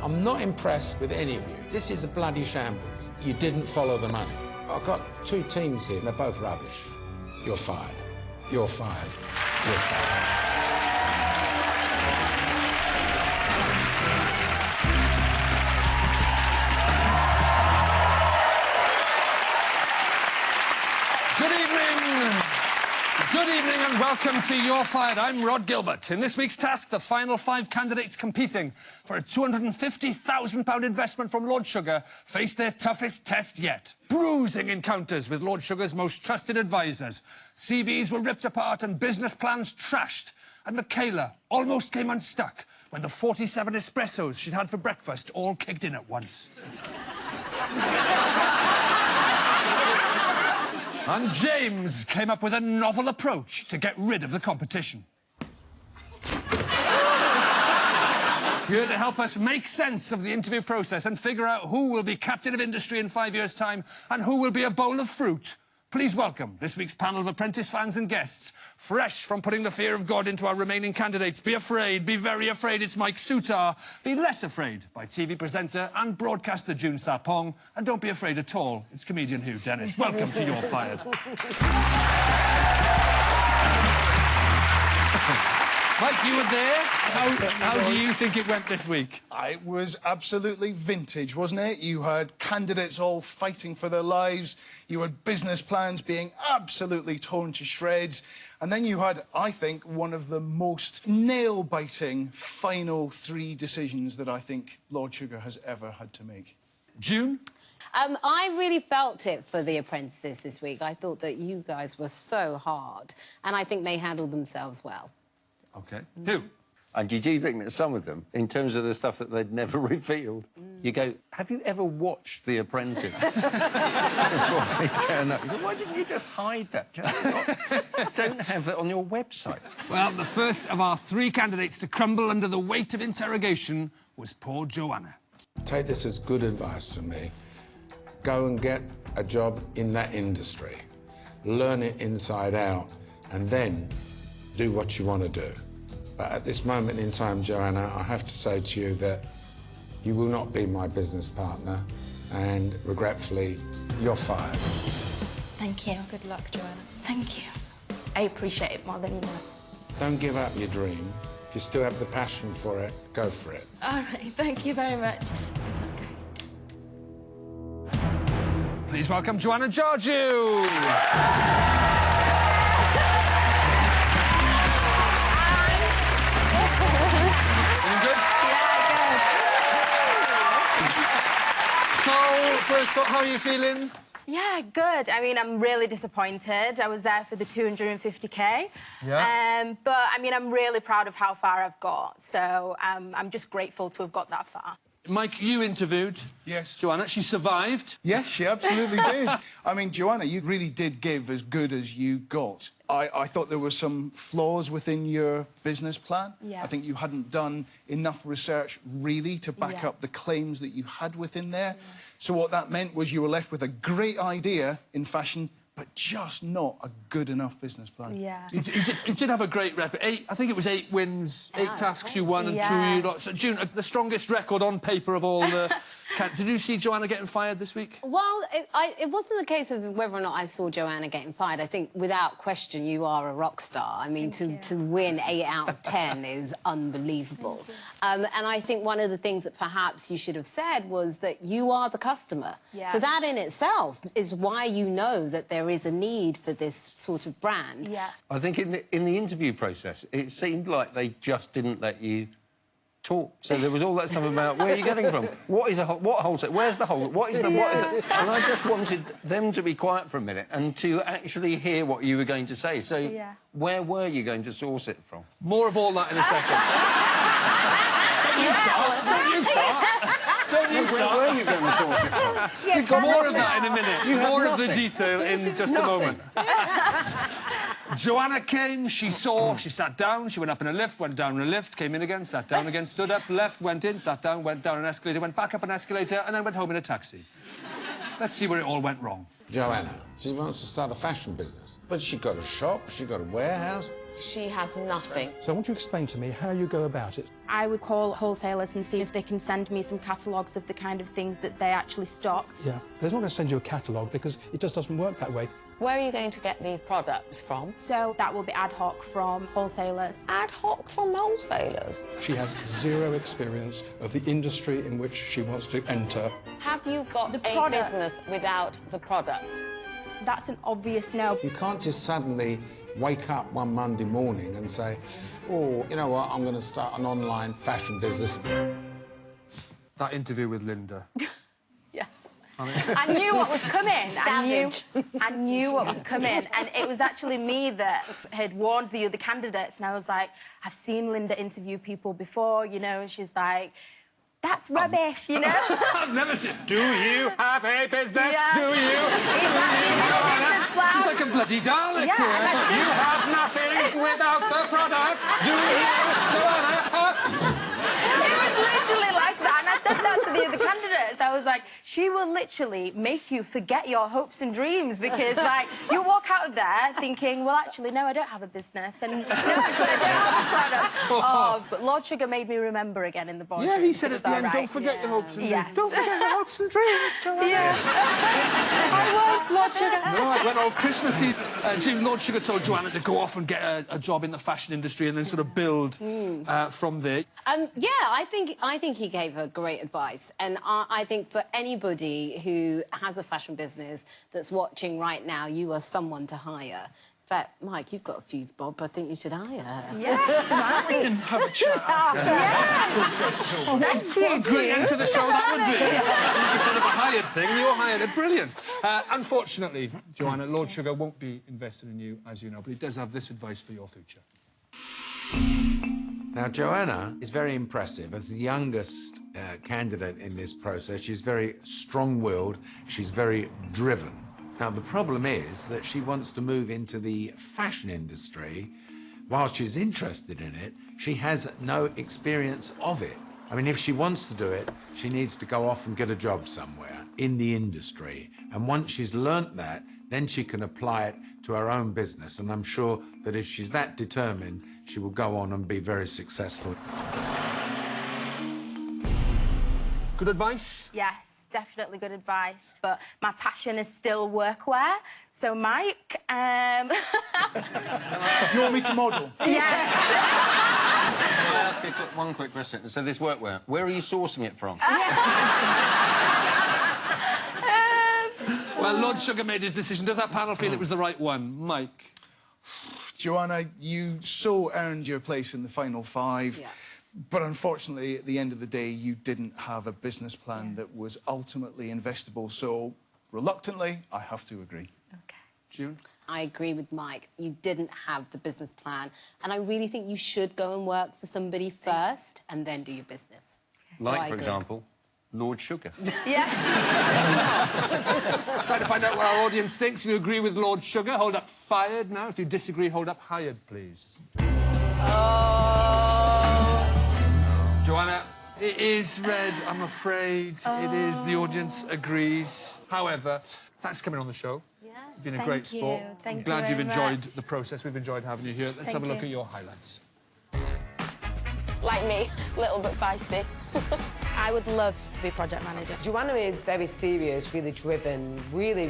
I'm not impressed with any of you. This is a bloody shambles. You didn't follow the money. I've got two teams here, and they're both rubbish. You're fired. You're fired. You're fired. Good evening and welcome to You're Fired. I'm Rod Gilbert. In this week's task, the final 5 candidates competing for a £250,000 investment from Lord Sugar face their toughest test yet. Bruising encounters with Lord Sugar's most trusted advisors. CVs were ripped apart and business plans trashed. And Michaela almost came unstuck when the 47 espressos she'd had for breakfast all kicked in at once. And James came up with a novel approach to get rid of the competition. Here to help us make sense of the interview process and figure out who will be captain of industry in 5 years' time and who will be a bowl of fruit, please welcome this week's panel of Apprentice fans and guests, fresh from putting the fear of God into our remaining candidates. Be afraid, be very afraid, it's Mike Sutar. Be less afraid by TV presenter and broadcaster June Sarpong. And don't be afraid at all, it's comedian Hugh Dennis. Welcome to You're Fired. Mike, you were there. How do you think it went this week? It was absolutely vintage, wasn't it? You had candidates all fighting for their lives. You had business plans being absolutely torn to shreds. And then you had, I think, one of the most nail-biting final 3 decisions that I think Lord Sugar has ever had to make. June? I really felt it for the apprentices this week. I thought that you guys were so hard, and I think they handled themselves well. OK. Who? And you do think that some of them, in terms of the stuff that they'd never revealed, you go, have you ever watched The Apprentice? Why didn't you just hide that? Don't have it on your website. Well, the first of our 3 candidates to crumble under the weight of interrogation was poor Joanna. Take this as good advice from me. Go and get a job in that industry. Learn it inside out, and then do what you want to do. But at this moment in time, Joanna, I have to say to you that you will not be my business partner, and regretfully, you're fired. Thank you. Good luck, Joanna. Thank you. I appreciate it more than you know. Don't give up your dream. If you still have the passion for it, go for it. All right, thank you very much. Good luck, guys. Please welcome Joanna Georgiou. First up, how are you feeling? Yeah, good. I mean, I'm really disappointed. I was there for the 250K. Yeah. But, I mean, I'm really proud of how far I've got. So I'm just grateful to have got that far. Mike, you interviewed Joanna. She survived. Yes, she absolutely did. I mean, Joanna, you really did give as good as you got. I thought there were some flaws within your business plan. Yeah. I think you hadn't done enough research, really, to back up the claims that you had within there. Yeah. So what that meant was you were left with a great idea in fashion, but just not a good enough business plan. Yeah. You did have a great record. I think it was 8 wins, 8 tasks you won and 2 you lost. So, June, the strongest record on paper of all the... Did you see Joanna getting fired this week? Well, it wasn't a case of whether or not I saw Joanna getting fired. I think, without question, you are a rock star. I mean, to win 8 out of 10 is unbelievable. And I think one of the things that perhaps you should have said was that you are the customer. Yeah. So that in itself is why you know that there is a need for this sort of brand. Yeah. I think in the interview process, it seemed like they just didn't let you talk. So there was all that stuff about where are you getting from? What wholesale? Where's the whole? What is the? What is it? And I just wanted them to be quiet for a minute and to actually hear what you were going to say. So where were you going to source it from? More of all that in a second. Don't you start. Don't you start. Where were you going to source it from? We've got more of that in a minute. More of the detail in just a moment. Joanna came, she saw, she sat down, she went up in a lift, went down in a lift, came in again, sat down again, stood up, left, went in, sat down, went down an escalator, went back up an escalator, and then went home in a taxi. Let's see where it all went wrong. Joanna, she wants to start a fashion business. But she got a shop, she got a warehouse. She has nothing. So I want you to explain to me how you go about it. I would call wholesalers and see if they can send me some catalogues of the kind of things that they actually stock. Yeah, they're not going to send you a catalogue because it just doesn't work that way. Where are you going to get these products from? So that will be ad hoc from wholesalers. Ad hoc from wholesalers? She has zero experience of the industry in which she wants to enter. Have you got The a product. business without the product? That's an obvious no. You can't just suddenly wake up one Monday morning and say, oh, you know what, I'm going to start an online fashion business. That interview with Linda. Yeah. I knew what was coming. Savage. I knew what was coming. And it was actually me that had warned the other candidates. And I was like, I've seen Linda interview people before, you know, and she's like, that's rubbish, you know? I've never seen... Do you have a business? Yeah. Do you? Business plan. It's like a bloody Dalek Yeah, here. and I You did. have nothing without the product. Do you, Joanna? It was literally like that, and I said that to the other candidates. I was like, she will literally make you forget your hopes and dreams because, like, you walk out of there thinking, well, actually, no, I don't have a business, and no, actually, I don't have a product. Oh, but Lord Sugar made me remember again in the boardroom. Yeah, he said at the All end, right. don't forget your hopes and dreams. Yes. Don't forget your hopes and dreams, Joanna. Yeah. I won't, Lord Sugar. Right, when old Christmassy, Lord Sugar told Joanna to go off and get a job in the fashion industry and then sort of build from there. Yeah, I think he gave her great advice, and I think for anybody who has a fashion business that's watching right now, you are someone to hire. In fact, Mike, you've got a few bob. I think you should hire her. Yes, We can have a chat after. thank you. What a great end to the show that would be. Instead of a hired thing, you're hired. Brilliant. Unfortunately, Joanna, Lord Sugar won't be invested in you, as you know, but he does have this advice for your future. Now, Joanna is very impressive. As the youngest candidate in this process, she's very strong-willed, she's very driven. Now, the problem is that she wants to move into the fashion industry. While she's interested in it, she has no experience of it. I mean, if she wants to do it, she needs to go off and get a job somewhere in the industry. And once she's learnt that, then she can apply it to her own business. And I'm sure that if she's that determined, she will go on and be very successful. Good advice? Yes, definitely good advice. But my passion is still workwear. So, Mike, You want me to model? yes. Can I ask you one quick question? So this workwear, where are you sourcing it from? Well, Lord Sugar made his decision. Does that panel feel it was the right one? Mike? Joanna, you so earned your place in the final five. Yeah. But unfortunately, at the end of the day, you didn't have a business plan that was ultimately investable. So, reluctantly, I have to agree. Okay. June? I agree with Mike. You didn't have the business plan, and I really think you should go and work for somebody first and then do your business. So I Like, for agree. example, Lord Sugar. Yes. Let's try to find out what our audience thinks. If you agree with Lord Sugar, hold up fired now. If you disagree, hold up hired, please. Joanna, it is red, I'm afraid. It is. The audience agrees. However, thanks for coming on the show. Yeah. You've been a Thank great you. sport. Thank I'm you glad you've very enjoyed much. the process. We've enjoyed having you here. Let's Thank have a look you. at your highlights. Like me, a little bit feisty. I would love to be project manager. Joanna is very serious, really driven, really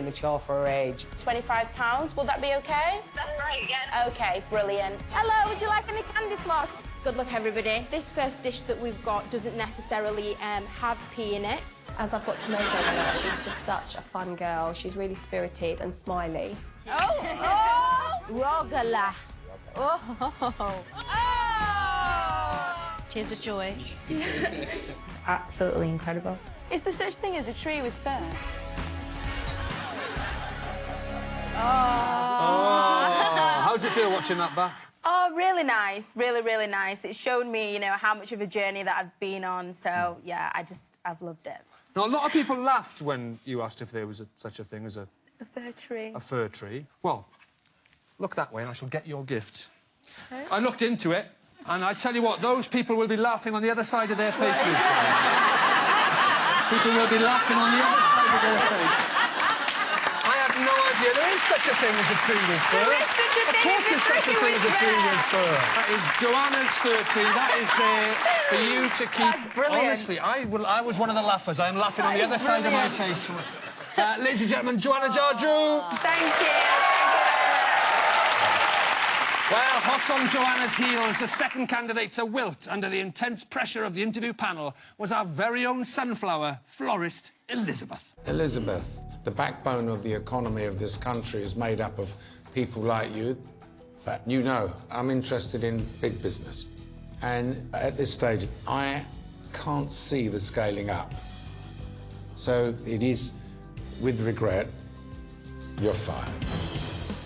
mature for her age. £25, will that be okay? That's right, yeah. Okay, brilliant. Hello, would you like any candy floss? Good luck, everybody. This first dish that we've got doesn't necessarily have pea in it. As I've got to know Joanna, she's just such a fun girl. She's really spirited and smiley. Oh! Rogala. Oh! Tears of joy. It's absolutely incredible. Is there such thing as a tree with fur? How does it feel watching that back? Oh, really nice. Really nice. It's shown me, you know, how much of a journey that I've been on. So, yeah, I've loved it. Now, a lot of people laughed when you asked if there was such a thing as a A fir tree. fir tree. Well, look that way and I shall get your gift. I looked into it, and I tell you what, those people will be laughing on the other side of their faces. People will be laughing on the other side of their face. I have no dear, there is such a thing as a tree with fur. There is such a thing Of course there's such a thing as a tree with fur. That is Joanna's fir tree. That is there for you to keep. That's brilliant. Honestly, I was one of the laughers. I'm laughing on the other side of my face. Ladies and gentlemen, Joanna Jarju. Thank you. Well, hot on Joanna's heels, the second candidate to wilt under the intense pressure of the interview panel was our very own sunflower florist, Elizabeth. Elizabeth, the backbone of the economy of this country is made up of people like you. But you know, I'm interested in big business. And at this stage, I can't see the scaling up. So it is, with regret, you're fired.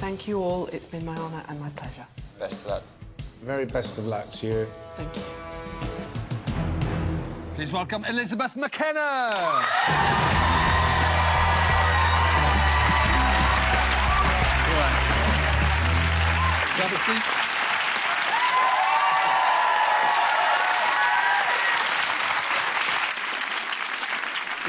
Thank you all. It's been my honour and my pleasure. Best of luck. Very best of luck to you. Thank you. Please welcome Elizabeth McKenna. Grab a seat.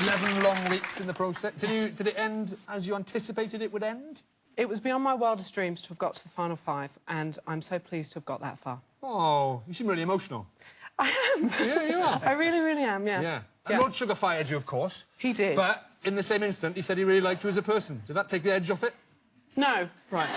11 long weeks in the process. Did it end as you anticipated it would end? It was beyond my wildest dreams to have got to the final 5, and I'm so pleased to have got that far. Oh, you seem really emotional. I am. Yeah, you are. I really, really am, yeah. Yeah. And Lord Sugar fired you, of course. He did. But in the same instant, he said he really liked you as a person. Did that take the edge off it? No. Right.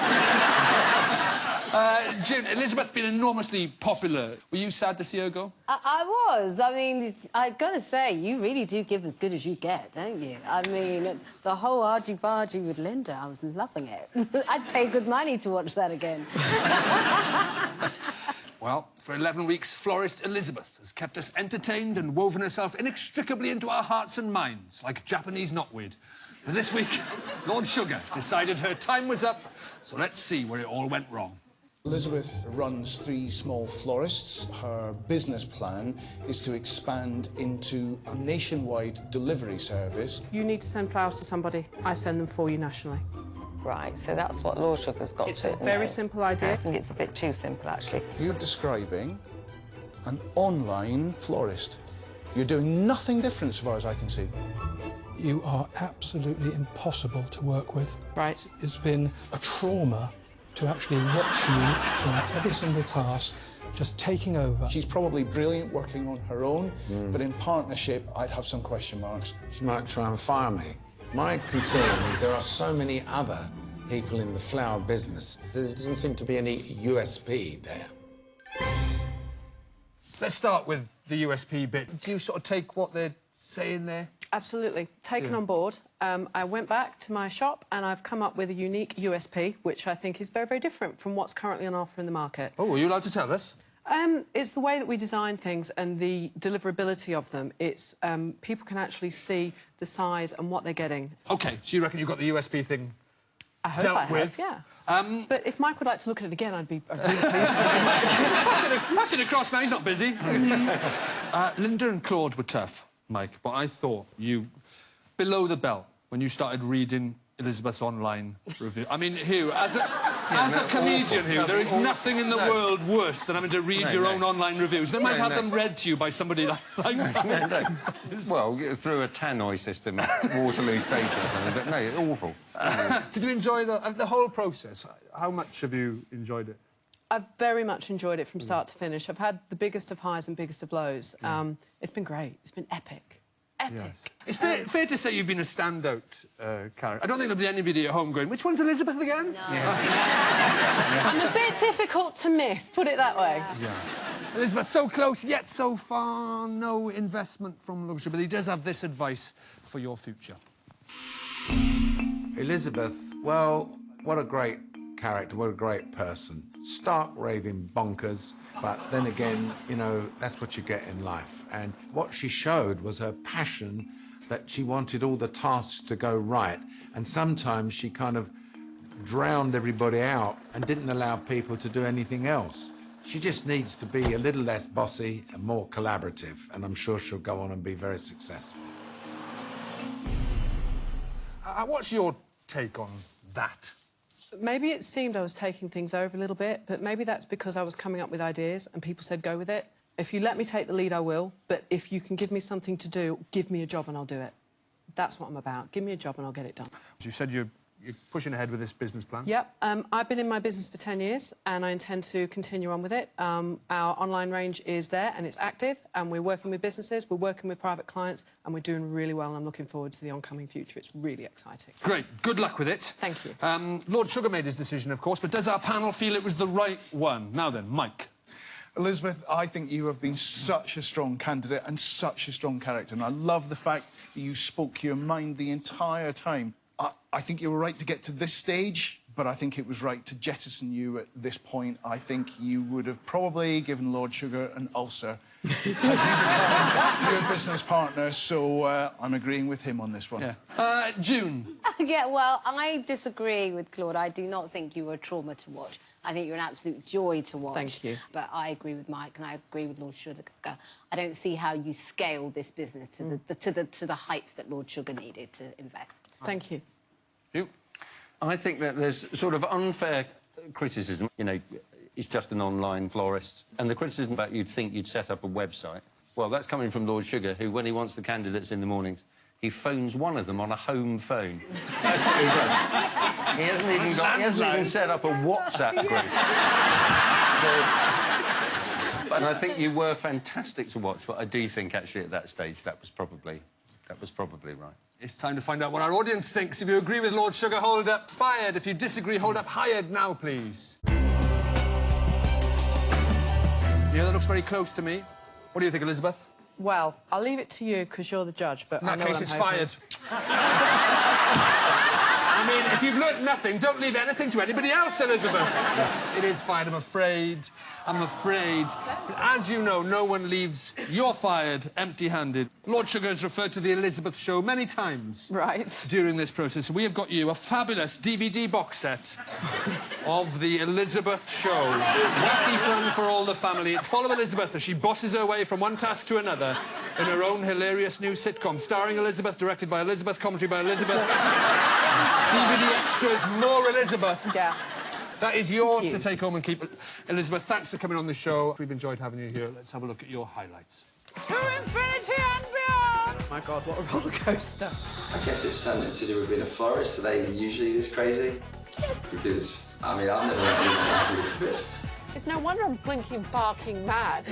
June, Elizabeth's been enormously popular. Were you sad to see her go? I was. I mean, I gotta say, you really do give as good as you get, don't you? I mean, the whole argy-bargy with Linda, I was loving it. I'd pay good money to watch that again. Well, for 11 weeks, florist Elizabeth has kept us entertained and woven herself inextricably into our hearts and minds, like Japanese knotweed. And this week, Lord Sugar decided her time was up, so let's see where it all went wrong. Elizabeth runs 3 small florists. Her business plan is to expand into a nationwide delivery service. You need to send flowers to somebody. I send them for you nationally. Right, so that's what Lord Sugar's got It's to a very simple idea. I think it's a bit too simple, actually. You're describing an online florist. You're doing nothing different as far as I can see. You are absolutely impossible to work with. Right. It's been a trauma to actually watch you throughout every single task, just taking over. She's probably brilliant working on her own, but in partnership, I'd have some question marks. She might try and fire me. My concern is there are so many other people in the flower business. There doesn't seem to be any USP there. Let's start with the USP bit. Do you sort of take what they're saying there? Absolutely. Taken on board. I went back to my shop and I've come up with a unique USP, which I think is very, very different from what's currently on offer in the market. Oh, are you allowed to tell us? It's the way that we design things and the deliverability of them. It's people can actually see the size and what they're getting. OK, so you reckon you've got the USP thing I hope dealt I have, with? yeah. But if Mike would like to look at it again, I'd be really pleased. Pass it across now, he's not busy. Linda and Claude were tough, Mike, but I thought you, below the belt, when you started reading Elizabeth's online review. I mean, Hugh, as a comedian, Hugh, there is nothing in the world worse than having to read your own online reviews. They might have them read to you by somebody like No. Well, through a tannoy system at Waterloo Station or something, but no, awful. Did you enjoy the whole process? How much have you enjoyed it? I've very much enjoyed it from start to finish. I've had the biggest of highs and biggest of lows. It's been great. It's been epic. Epic. Yes. It's fair to say you've been a standout character. I don't think there'll be anybody at home going, which one's Elizabeth again? No. I'm a bit difficult to miss, put it that way. Yeah. Elizabeth, so close, yet so far. No investment from luxury, but he does have this advice for your future. Elizabeth, well, what a great character, what a great person. Stark raving bonkers, but then again, you know, that's what you get in life. And what she showed was her passion that she wanted all the tasks to go right. And sometimes she kind of drowned everybody out and didn't allow people to do anything else. She just needs to be a little less bossy and more collaborative, and I'm sure she'll go on and be very successful. What's your take on that? Maybe it seemed I was taking things over a little bit, but maybe that's because I was coming up with ideas and people said, go with it. If you let me take the lead, I will. But if you can give me something to do, give me a job and I'll do it. That's what I'm about. Give me a job and I'll get it done. You said you're you're pushing ahead with this business plan. Yep. I've been in my business for 10 years and I intend to continue on with it. Our online range is there and it's active and we're working with businesses, we're working with private clients and we're doing really well and I'm looking forward to the oncoming future. It's really exciting. Great. Good luck with it. Thank you. Lord Sugar made his decision, of course, but does our panel feel it was the right one? Now then, Mike. Elizabeth, I think you have been such a strong candidate and such a strong character, and I love the fact that you spoke your mind the entire time. I think you were right to get to this stage, but I think it was right to jettison you at this point. I think you would have probably given Lord Sugar an ulcer had you become your business partner, so I'm agreeing with him on this one. Yeah. June. Yeah, well, I disagree with Claude. I do not think you were a trauma to watch. I think you're an absolute joy to watch. Thank you. But I agree with Mike and I agree with Lord Sugar. I don't see how you scale this business to the heights that Lord Sugar needed to invest. Thank you. You? I think that there's sort of unfair criticism. You know, he's just an online florist. And the criticism about you'd think you'd set up a website, well, that's coming from Lord Sugar, who, when he wants the candidates in the mornings, he phones one of them on a home phone. That's what he does. He hasn't even set up a WhatsApp group. And I think you were fantastic to watch, but I do think, actually, at that stage, that was probably right. It's time to find out what our audience thinks. If you agree with Lord Sugar, hold up fired. If you disagree, hold up hired now, please. Yeah, that looks very close to me. What do you think, Elizabeth? Well, I'll leave it to you because you're the judge, but in that case, it's hoping. fired. I mean, if you've learnt nothing, don't leave anything to anybody else, Elizabeth. It is fired, I'm afraid. I'm afraid. But as you know, no one leaves You're Fired empty-handed. Lord Sugar has referred to the Elizabeth show many times. Right. During this process. We have got you a fabulous DVD box set of the Elizabeth show. Wacky fun for all the family. Follow Elizabeth as she bosses her way from one task to another in her own hilarious new sitcom, starring Elizabeth, directed by Elizabeth, commentary by Elizabeth. DVD extras, more Elizabeth. Yeah. That is yours to take home and keep. Elizabeth, thanks for coming on the show. We've enjoyed having you here. Let's have a look at your highlights. To infinity and beyond! Oh, my God, what a roller coaster. I guess it's something to do with being a florist. Are they usually this crazy? Because, I mean, I've never been this bit. It's no wonder I'm blinking, barking mad.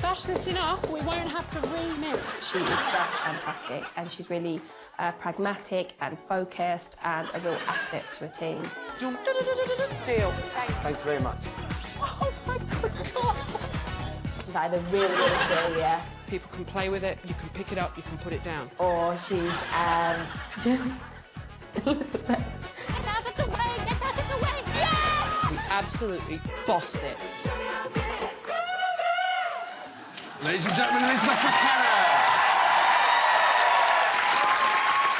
Gosh, this enough. We won't have to remix. She is just fantastic and she's really pragmatic and focused and a real asset to a team. Deal. Thanks very much. Oh, my good God. She's either really, really serious. People can play with it, you can pick it up, you can put it down. Or she's just Elizabeth. Get out of the way! Get out of the way! Yeah! We absolutely bossed it. Ladies and gentlemen, Elizabeth McKenna.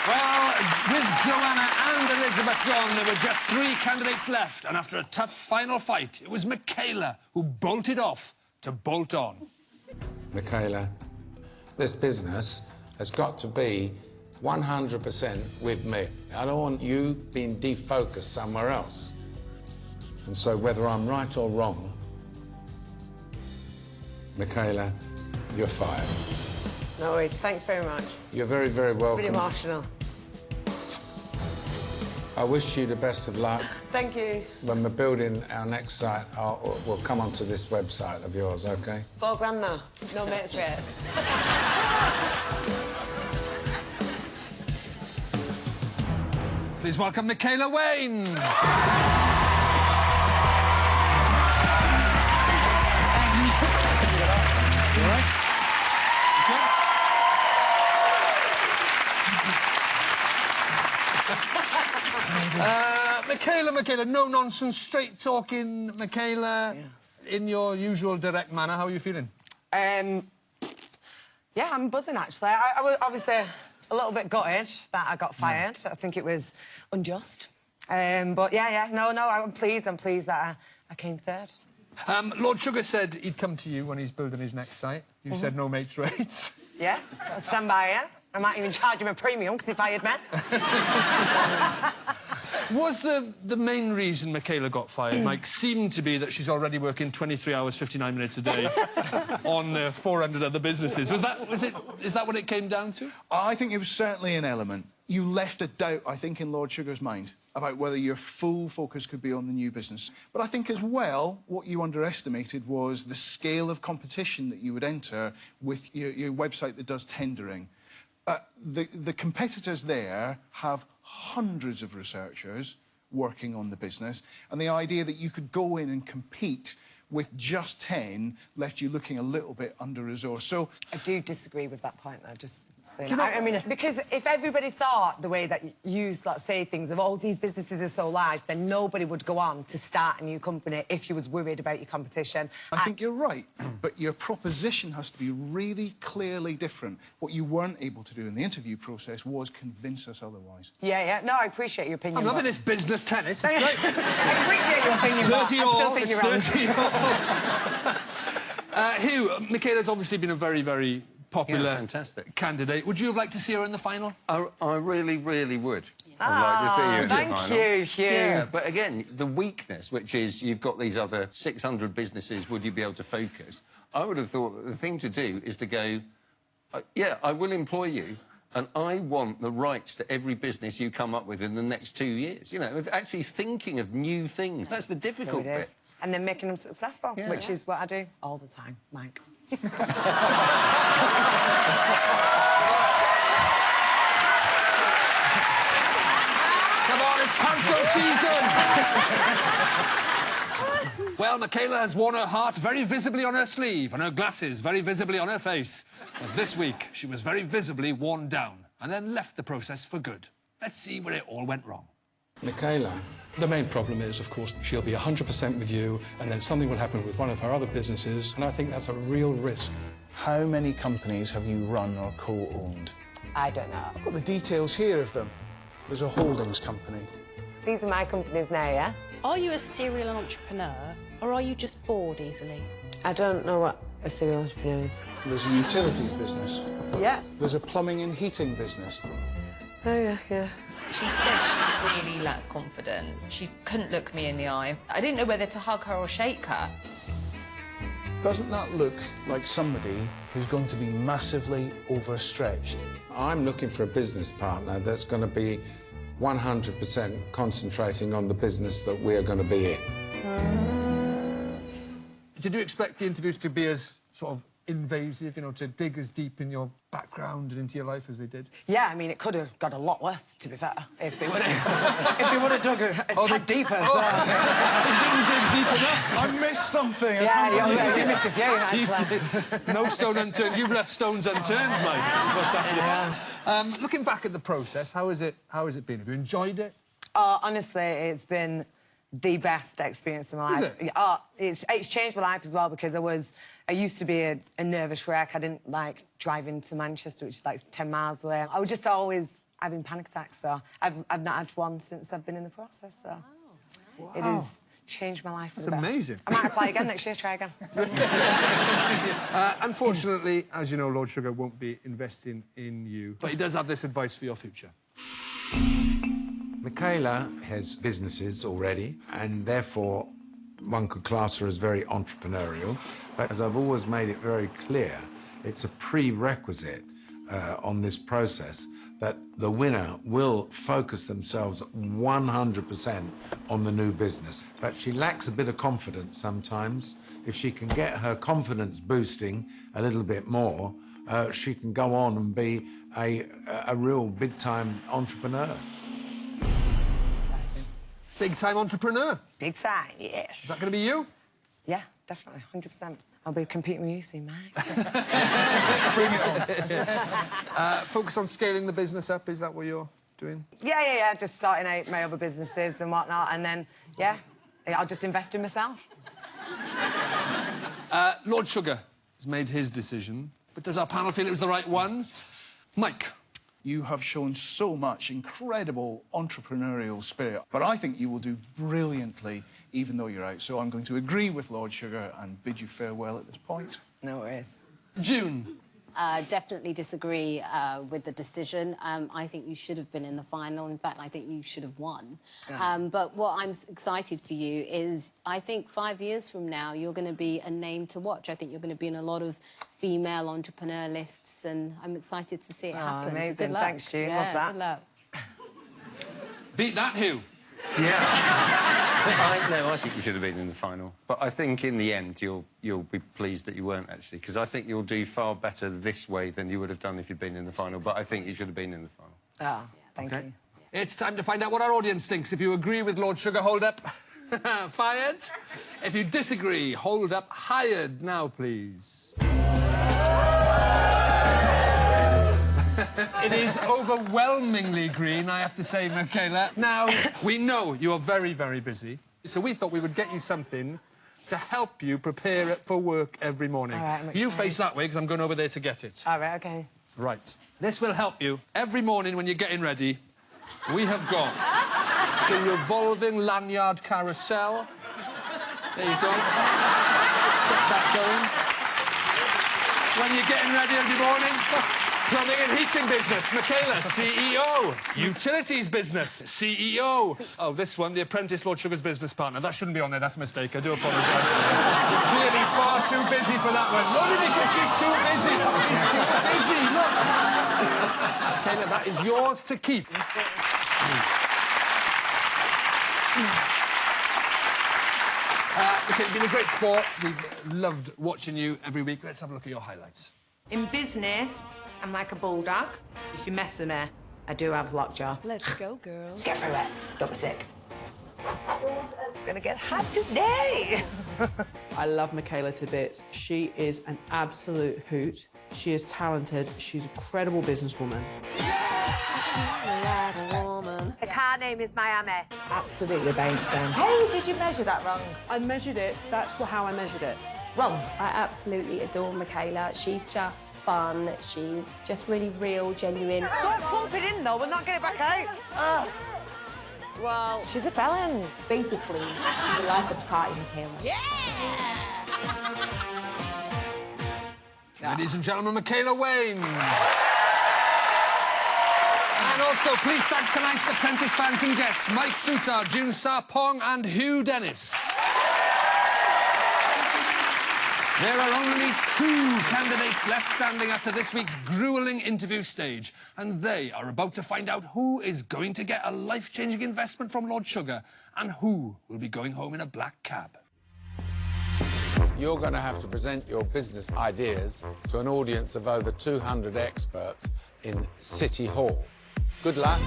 Well, with Joanna and Elizabeth gone, there were just 3 candidates left, and after a tough final fight, it was Michaela who bolted off to bolt on. Michaela, this business has got to be 100% with me. I don't want you being defocused somewhere else. And so whether I'm right or wrong, Michaela, you're fired. No worries. Thanks very much. You're very, very welcome. Really emotional. I wish you the best of luck. Thank you. When we're building our next site, we'll come onto this website of yours, OK? $4 grand though. No mates rates. Please welcome Michaela Wayne. Michaela, no-nonsense, straight-talking Michaela, in your usual direct manner. How are you feeling? Yeah, I'm buzzing, actually. I was a little bit gutted that I got fired. I think it was unjust. But, yeah, no, I'm pleased that I came third. Lord Sugar said he'd come to you when he's building his next site. You said no mates rates. Yeah, I'll stand by you. I might even charge him a premium because he fired me. Was the main reason Michaela got fired, Mike, seemed to be that she's already working 23 hours, 59 minutes a day on 400 other businesses? Is that what it came down to? I think it was certainly an element. You left a doubt, I think, in Lord Sugar's mind about whether your full focus could be on the new business. But I think as well, what you underestimated was the scale of competition that you would enter with your website that does tendering. The competitors there have hundreds of researchers working on the business, and the idea that you could go in and compete with just 10 left you looking a little bit under-resourced. So I do disagree with that point, though, just saying. You know, I mean, because if everybody thought the way that you say things of, oh, these businesses are so large, then nobody would go on to start a new company if you was worried about your competition. I think you're right, but your proposition has to be really clearly different. What you weren't able to do in the interview process was convince us otherwise. Yeah. No, I appreciate your opinion. I'm loving this business tennis. It's great. I appreciate your opinion, but I still think you're wrong. 30 all. Hugh, Michaela's obviously been a very, very popular fantastic candidate. Would you have liked to see her in the final? I really, really would. I'd like to see you in the final. Thank you, Hugh. Yeah, but again, the weakness, which is you've got these other 600 businesses, would you be able to focus? I would have thought that the thing to do is to go, yeah, I will employ you, and I want the rights to every business you come up with in the next 2 years. You know, of actually thinking of new things. That's the difficult bit. And then making them successful, which is what I do all the time, Mike. Come on, it's panto season! Well, Michaela has worn her heart very visibly on her sleeve and her glasses very visibly on her face. But this week, she was very visibly worn down and then left the process for good. Let's see where it all went wrong. Michaela. The main problem is, of course, she'll be 100% with you, and then something will happen with one of her other businesses, and I think that's a real risk. How many companies have you run or co-owned? I don't know. I've got the details here of them. There's a holdings company. These are my companies now, yeah? Are you a serial entrepreneur, or are you just bored easily? I don't know what a serial entrepreneur is. There's a utilities business. Yeah. There's a plumbing and heating business. Oh, yeah. She said she really lacks confidence. She couldn't look me in the eye. I didn't know whether to hug her or shake her. Doesn't that look like somebody who's going to be massively overstretched? I'm looking for a business partner that's going to be 100% concentrating on the business that we're going to be in. Did you expect the interviews to be as sort of invasive, you know, to dig as deep in your background and into your life as they did? Yeah, I mean, it could have got a lot worse, to be fair, if they would have dug a tad deeper. You didn't dig deep enough. I missed something. You missed a few, actually. No stone unturned. You've left stones unturned, Mike. That's what's happening. Looking back at the process, how has it been? Have you enjoyed it? Honestly, it's been the best experience of my life. Is it? It's changed my life as well, because I used to be a nervous wreck. I didn't like driving to Manchester, which is like 10 miles away. I was just always having panic attacks, so I've not had one since I've been in the process, so it has changed my life. That's amazing. I might apply again next year, try again. Unfortunately, as you know, Lord Sugar won't be investing in you, but he does have this advice for your future. Michaela has businesses already, and therefore one could class her as very entrepreneurial. But as I've always made it very clear, it's a prerequisite on this process that the winner will focus themselves 100% on the new business. But she lacks a bit of confidence sometimes. If she can get her confidence boosting a little bit more, she can go on and be a real big-time entrepreneur. Big-time entrepreneur? Big time, yes. Is that going to be you? Yeah, definitely, 100%. I'll be competing with you soon, Mike. Bring it on. Focus on scaling the business up, is that what you're doing? Yeah, just starting out my other businesses and whatnot, and then, yeah, I'll just invest in myself. Lord Sugar has made his decision, but does our panel feel it was the right one? Mike? You have shown so much incredible entrepreneurial spirit, but I think you will do brilliantly even though you're out. So I'm going to agree with Lord Sugar and bid you farewell at this point. No worries. June? Definitely disagree with the decision. I think you should have been in the final. In fact, I think you should have won. But what I'm excited for you is I think 5 years from now, you're going to be a name to watch. I think you're going to be in a lot of female entrepreneur lists, and I'm excited to see it happen. Amazing. So good luck. Thanks, June. Yeah, Love that. Good luck. Beat that, Hugh. Yeah. I think you should have been in the final. But I think in the end you'll be pleased that you weren't, actually, because I think you'll do far better this way than you would have done if you'd been in the final. But I think you should have been in the final. Ah, thank you. It's time to find out what our audience thinks. If you agree with Lord Sugar, hold up. Fired. If you disagree, hold up. Hired. Now, please. It is overwhelmingly green, I have to say, Michaela. Now, we know you are very, very busy, so we thought we would get you something to help you prepare it for work every morning. All right, you face that way, because I'm going over there to get it. All right, OK. Right. This will help you. Every morning when you're getting ready, we have got the revolving lanyard carousel. There you go. Set that going. When you're getting ready every morning, plumbing and heating business, Michaela, CEO. Utilities business, CEO. Oh, this one, the Apprentice, Lord Sugar's business partner. That shouldn't be on there, that's a mistake. I do apologise. You're clearly far too busy for that one. Only because she's too busy. She's too busy, look. Michaela, that is yours to keep. OK, you've been a great sport. We've loved watching you every week. Let's have a look at your highlights. In business, I'm like a bulldog. If you mess with me, I do have lockjaw. Let's go, girls. Get through it. Don't be sick. Gonna get hot today. I love Michaela to bits. She is an absolute hoot. She is talented. She's a credible businesswoman. The car name is Miami. Absolutely bouncing. How did you measure that wrong? I measured it. That's how I measured it. Wrong. I absolutely adore Michaela. She's just fun. She's just really real, genuine. Don't clump it in, though. We'll not get it back out. Well, She's a bellend. Basically, she's the life of the party, Michaela. Ladies and gentlemen, Michaela Wayne. And also, please thank tonight's Apprentice fans and guests, Mike Sutar, June Sarpong and Hugh Dennis. There are only 2 candidates left standing after this week's gruelling interview stage, and they are about to find out who is going to get a life-changing investment from Lord Sugar and who will be going home in a black cab. You're going to have to present your business ideas to an audience of over 200 experts in City Hall. Good luck.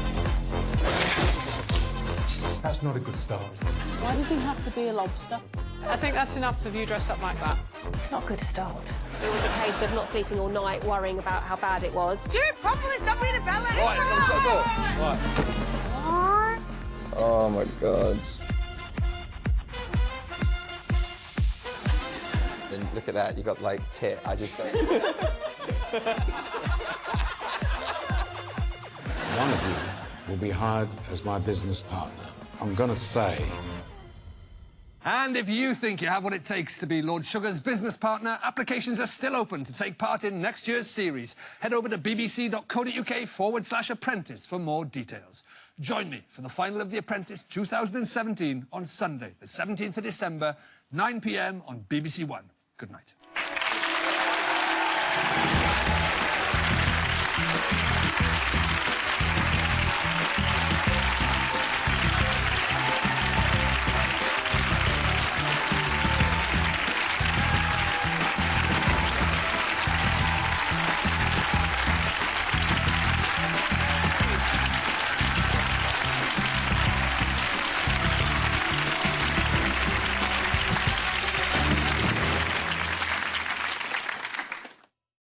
That's not a good start. Why does he have to be a lobster? I think that's enough of you dressed up like that. It's not a good start. It was a case of not sleeping all night, worrying about how bad it was. Do it properly. Stop being a bellend. Right, go shut the door. Right. Oh, my God. Then look at that. You got, like, tit. I just don't... One of you will be hired as my business partner. I'm going to say... And if you think you have what it takes to be Lord Sugar's business partner, applications are still open to take part in next year's series. Head over to bbc.co.uk/apprentice for more details. Join me for the final of The Apprentice 2017 on Sunday, the 17th of December, 9 p.m. on BBC One. Good night.